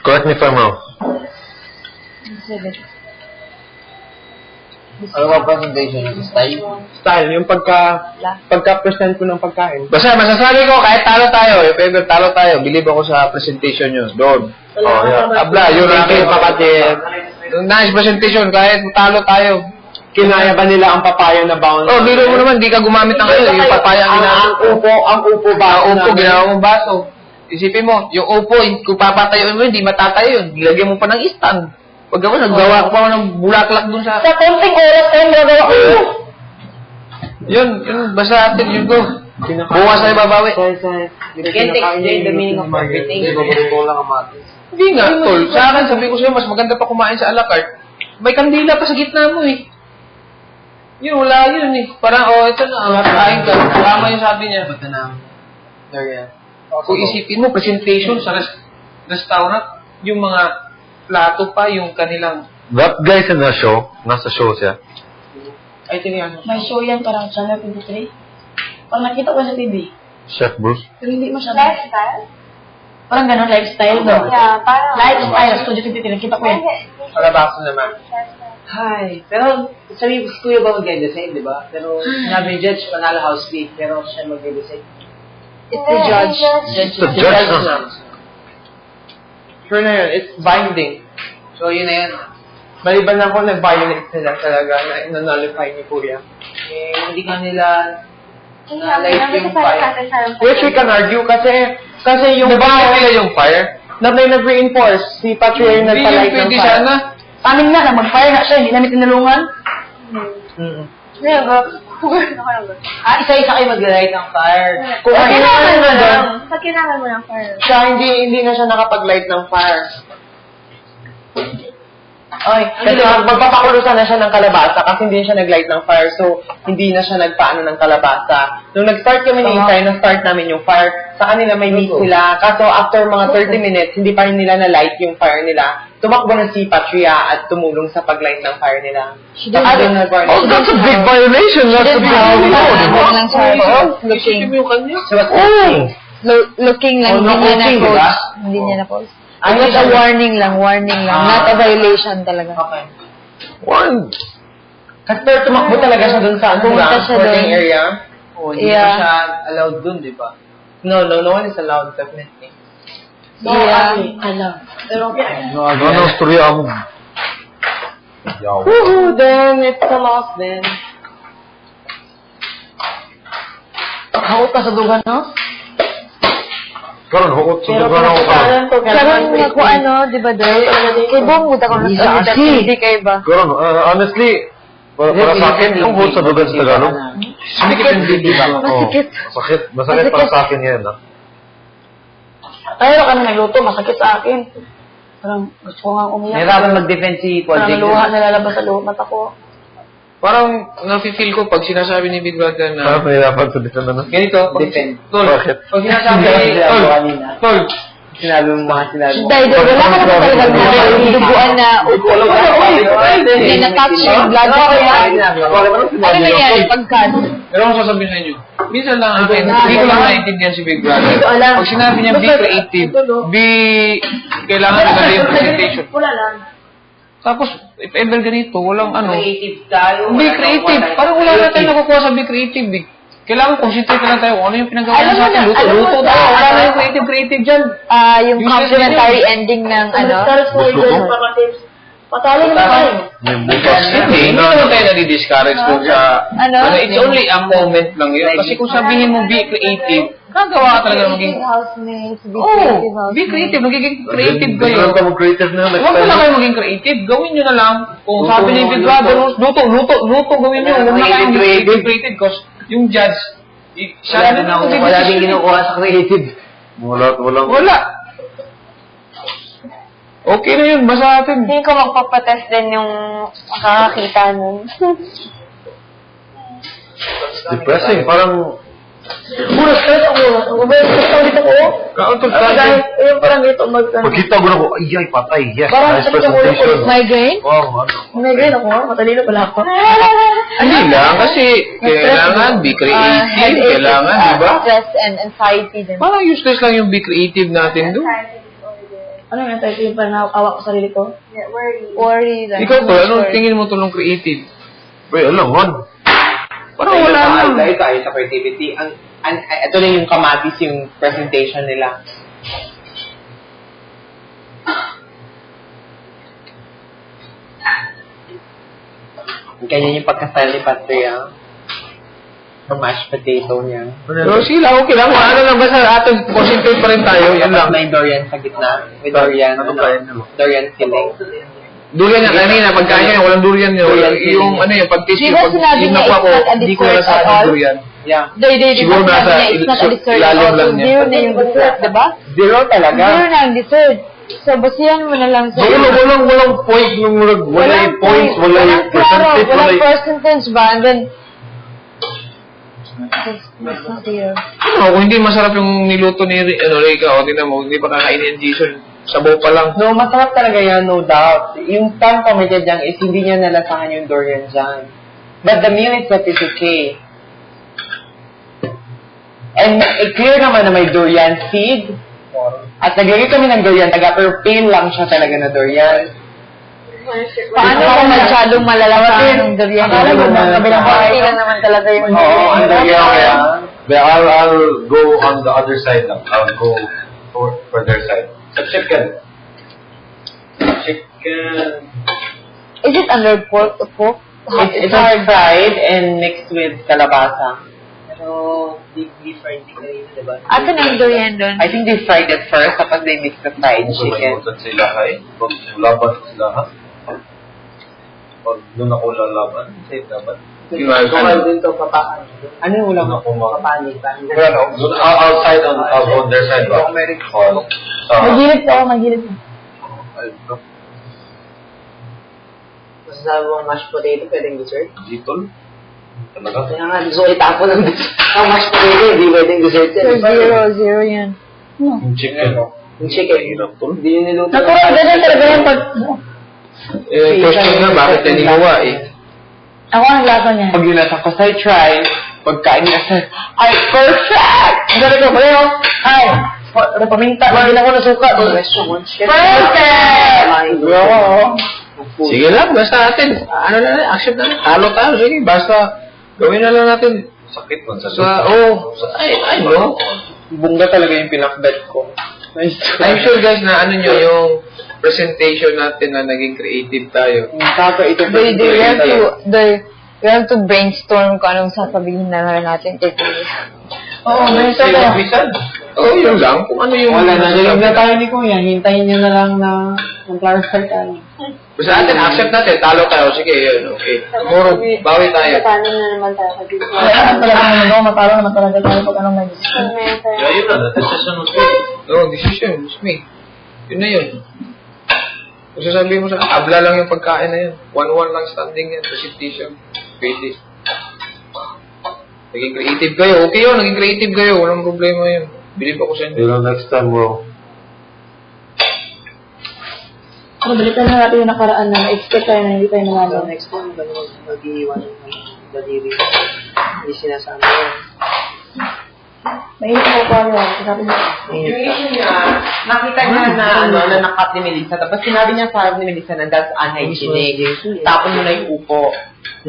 Correct me if I'm wrong. Ano ba presentation? Style? Style, yung pagka-present ko ng pagkain. Basta masasabi ko, kahit talo tayo, if ever talo tayo, believe ako sa presentation nyo. Doon. Oh, yeah. Abla, yun akin, pakatid. Nice presentation, kahit talo tayo. Kinaya ba nila ang papaya na bounce? Oh, biro mo naman, di ka gumamit ng ano, yung papaya ang ginagawa. Ang upo ba? Ang upo, ginawa mong baso. Isipin mo, yung upo, kung papatayo mo, hindi matatayo yun. Gilagyan mo pa ng stand. Pag ako, naggawa ko pa ng bulaklak dun sa... Sa konting oras tayo nagawa ko. Yun, basta atin, yun ko. Bukas tayo babawi. Can't explain the meaning of everything. Hindi nga, tol. Sa akin, sabi ko sa'yo, mas maganda pa kumain sa a la carte. May kandila pa sa gitna mo eh. Yun, wala yun eh. Parang, ito na, kain ka. Tama yung sabi niya. Bata na. Kung isipin mo, presentation sa restaurant, yung mga plato pa, yung kanilang... That guy's in the show. Nasa show siya. Ay, tingnan. May show yan parang Channel 23. Pag nakita ko sa TV. Chef Bruce. Pero hindi masyado. Lifestyle? Parang gano'n, lifestyle. No? Yeah, parang... Lifestyle, Studio 23. Nakita ko yan. Palabaso naman. Hi. Pero, sabi ko, si Kuya ba mag-decide, di ba? Pero, sinabi ni Judge, panalo house beat, pero siya mag-decide. It's the judge. It's the judge, no? Sure na yun, it's binding. So, yun na yun. Maliban na ako, nag-violate sila talaga na nullify ni Kuya. Eh, hindi ka nila na-light yung fire. Which we can argue kasi yung Nabalik nila yung fire? nag-reinforce. Si Patrick yung nagpalight ng Pwede fire. sana. Amin nga na, mag-fire na siya. Hindi namin tinulungan. Isa-isa kayo mag-light ng fire. Kung Pag kailangan mo doon, lang. Pag kailangan mo ng fire. siya hindi na siya nakapag-light ng fire. Ay, kasi magpapakulusan na siya ng kalabasa kasi hindi siya nag-light ng fire, so hindi na siya nagpaano ng kalabasa. Nung nag-start kami ni Isay, na-start namin yung fire, sa kanila may meet sila. Kaso after mga 30 minutes, hindi pa rin nila na-light yung fire nila. Tumakbo na si Patria at tumulong sa pag-light ng fire nila. Oh, that's a big violation. That's a big violation. Isipin mo yung kanya. Looking lang, hindi niya na-post. Hindi niya na-post. Ano siya, warning lang. Not a violation talaga. Okay. One. Kasi pero tumakbo talaga siya dun sa Pumunta siya working dun. area. O, hindi pa siya allowed dun, di ba? No one is allowed, definitely. Pero, Ano storya mo? Woohoo! Then, it's a loss then. hawak ka sa dugan, no? Karon hukot sa Pero dugan ako karon. Karon nga ko ano, di ba doon? Kay Bong, buta ko na hindi kayo ba? Karon, honestly, para sa akin, yung hukot sa dugan sa Tagalog. Masikit. Masakit. Masakit para sa akin yan, ha? Tayo ka na nagluto, masakit sa akin. Parang gusto ko nga umiyak. Nahirapan mag-defend si Parang Project. luha nalalabas sa mata ko. Parang nafe-feel ko pag sinasabi ni Big Brother Parang na nahirapan sa dito na. ganito, Defend. Tol, Bakit? pag sinasabi Tol, Sinabi mo mga sinabi mo. Dahil doon, wala ka naman talagang duguan na hindi na-touch yung blood ko. Ano nangyari pagkat? pero ako sasabihin sa inyo, minsan lang akin, hindi ko lang naiintindihan si Big Brother. Pag sinabi niya, be creative, kailangan na yung presentation. Wala lang. Tapos, if ever ganito, walang ano, Creative tayo. be creative. Parang wala na tayo nakukuha sa be creative. Kailangan concentrate lang tayo kung ano yung pinagawa Alam niya sa mo atin. na, alam Luto mo tayo. na, Wala na yung creative dyan. Yung complimentary ending ng ano? Patalo na tayo. May bukas. Hindi naman tayo nadi-discourage dun sa... Ano? It's only a moment lang yun. Kasi kung sabihin mo be creative, gagawa ka talaga maging... Housemates, Be creative. Magiging creative Hindi kayo. ka mag-creative na. Huwag mo na kayo maging creative. Gawin nyo na lang. Kung sabi ni Big Brother, luto, gawin nyo. Huwag na kayo maging creative. Because yung judge, Wala din kinukuha sa creative. Wala. Okay na yun. Basta atin. Hindi ko magpapatest din yung makakakita nun. Depressing. Parang... Puro stress ako. Stress ulit ako. Kauntul Dahil, ayun parang dito Pagkita ko na ko, ay, patay. Yes, Parang nice sakit ang ulo ko. presentation. Migraine? Wow, ano. Migraine ako, matalino pala ako. Hindi lang. Kasi kailangan be creative. Kailangan, di ba? Stress and anxiety din. Parang useless lang yung be creative natin doon. Ano yung ito yung panawak ko sarili ko? Yeah, worry. Worry lang. Ikaw ba, anong tingin mo tulong creative? Wait, alam mo. Parang wala lang. Tayo sa creativity. Ito na yung kamatis, yung presentation nila. Ganyan yung pagka-style ni Patria. Yung mashed potato niya. Pero sila, okay lang. Ano lang, basta atin, concentrate pa rin tayo. Yan lang. May durian sa gitna. May durian, durian filling. Durian yan kanina, pagkain niya, walang durian yun. Yung, ano yung pag-taste Di yung ba sinabi yung niya nakuha ko, it's not a hindi ko dessert nasabi at all? durian. Yeah. Siguro nasa it's not a dessert. ilalim lang So, niya. zero na yung dessert, diba? Zero talaga. Zero na yung dessert. So, basihan mo na lang sa... Walang point. Wala yung points, wala yung percentage, wala Walang yung... percentage ba? And then, it's not zero. Ano, kung hindi masarap yung niluto ni Rika, o tingnan mo, hindi pa kakainin yung Jason. Sabaw pa lang. No, masarap talaga yan, no doubt. Yung stand committed dyan is hindi niya nalasahan yung durian dyan. But the meal itself is okay. And clear naman na may durian seed. At naglagay kami ng durian, pero plain lang siya talaga na durian. Paano kung masyadong malalasahan ng durian? Akala mo na kabilang Konti lang naman talaga yung Oo, ang durian kaya. But I'll go on the other side now. I'll go for their side. Sa chicken. Is it under pork? It's fried and mixed with kalabasa. Pero deep fried kanina, diba? Ato na yung durian doon. I think they fried it first, tapos they mixed the fried chicken. Kung sila ay, pag laban sila ha. Pag doon ako lalaban, safe dapat. Din to papakan. Ano yung ulam? Doon ako mga... Papanik. Doon outside on their side ba? Magilid po, magilid po. Masasabi mo ang mashed potato, pwedeng dessert? Jitol? Talaga? Kaya nga, gusto ko itapon ng ang mashed potato, hindi pwedeng dessert yan. Zero yan. Yung chicken. Yung chicken, Hirap to. hindi yun niluto. Natural, ganyan talaga yan pag... Question nga, bakit yan ginawa eh? Ako ang lasa niya. Pag yunatan ko sa try, pagkain niya sa, ay, perfect! Ang galing ko, pareho! Ay, paminta, lagyan ako ng suka. Perfect! Bro! Sige lang, basta natin, ano na lang, accept na lang, talo tayo, sige, basta gawin na lang natin Sakit man sa ay, no? Bunga talaga yung pinakbet ko. Nice. I'm sure guys na ano nyo, yung presentation natin na naging creative tayo. Ito We have to brainstorm kung anong sasabihin na natin. Oo, may isa Sige, ko. bisan. Oo, yun lang. Kung ano yung... Wala na, nilog na tayo ni Kuya. Hintayin niyo na lang na ng flower start tayo. Basta natin, accept natin, talo tayo. Sige, yun, okay. Tomorrow, bawi tayo. Paano na naman tayo sa dito? Kaya talaga naman ako, matalo naman talaga tayo pag anong may decision. Yun na, decision mo No, decision, it's me. Yun na yun. Kung sasabihin mo sa abla lang yung pagkain na yun. 1-1 lang standing yan, presentation. Pwede. Naging creative kayo. Okay yun, naging creative kayo. Walang problema yun. Bilib ako sa inyo. Yun next time, bro. Pero balikan na natin yung nakaraan na na-expect tayo na hindi tayo So, nanalo. next one, mag-iiwan ng daliri. Hindi sinasama yan. Mainit ako pa yun. Sabi niya, Yung issue niya, nakita niya na nakat ni Melissa. Tapos sinabi niya sa harap ni Melissa na that's unhygienic. Tapon mo na yung upo.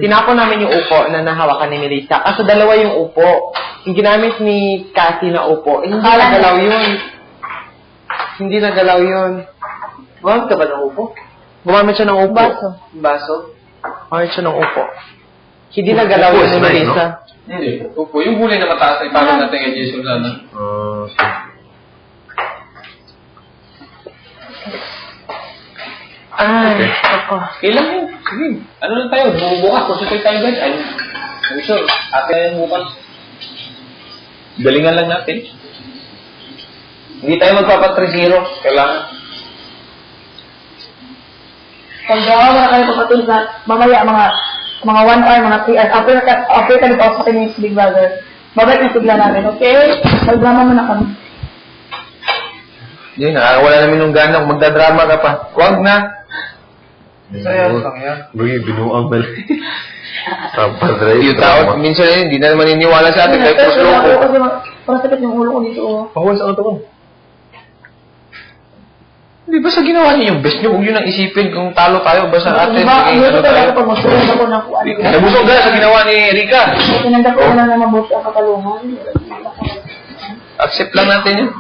Tinapon namin yung upo na nahawakan ni Melissa. Kaso dalawa yung upo. Yung ginamit ni Cassie na upo, hindi nagalaw yun. Hindi nagalaw yun. Gumamit ka ba ng upo? Gumamit siya ng upo. Baso. Baso? Gumamit siya ng upo. Hindi nagalaw yun ni Melissa. Hindi. Upo. Yung huli na mataas ay parang natin kay Jason sana. Ay, ako. Kailan yun? Sige. Ano lang tayo? Bukas. Concentrate tayo guys. Ay, sure. Ate yung bukas. Galingan lang natin. Hindi tayo magpapat 3-0. Kailangan. pag gawa mo na kayo pagpatulog na mamaya mga 1 hour, mga 3 hours, after ka nag-off sa kanyang Big Brother, babalik na sigla namin, okay? Mag-drama mo na kami. Hindi na. Wala namin nung gana. Kung magdadrama ka pa. Huwag na. Saya lang yan. Bring binuang bal. Sampad rin. Yung tao, minsan yun, hindi na maniniwala sa atin. Kahit Pero puso ko. kasi parang sakit yung ulo ko dito. Oh. Pahuwas ang ito ko. Hindi ba sa ginawa niyo yung best niyo, huwag niyo nang isipin kung talo tayo, basta ate, Diba, sige, yun ano talaga tayo. pag masulit ako ng kuwan. Nabusog ka sa ginawa ni Rika. Tinanggap ko na mabuti ang katalungan. Accept lang natin yun.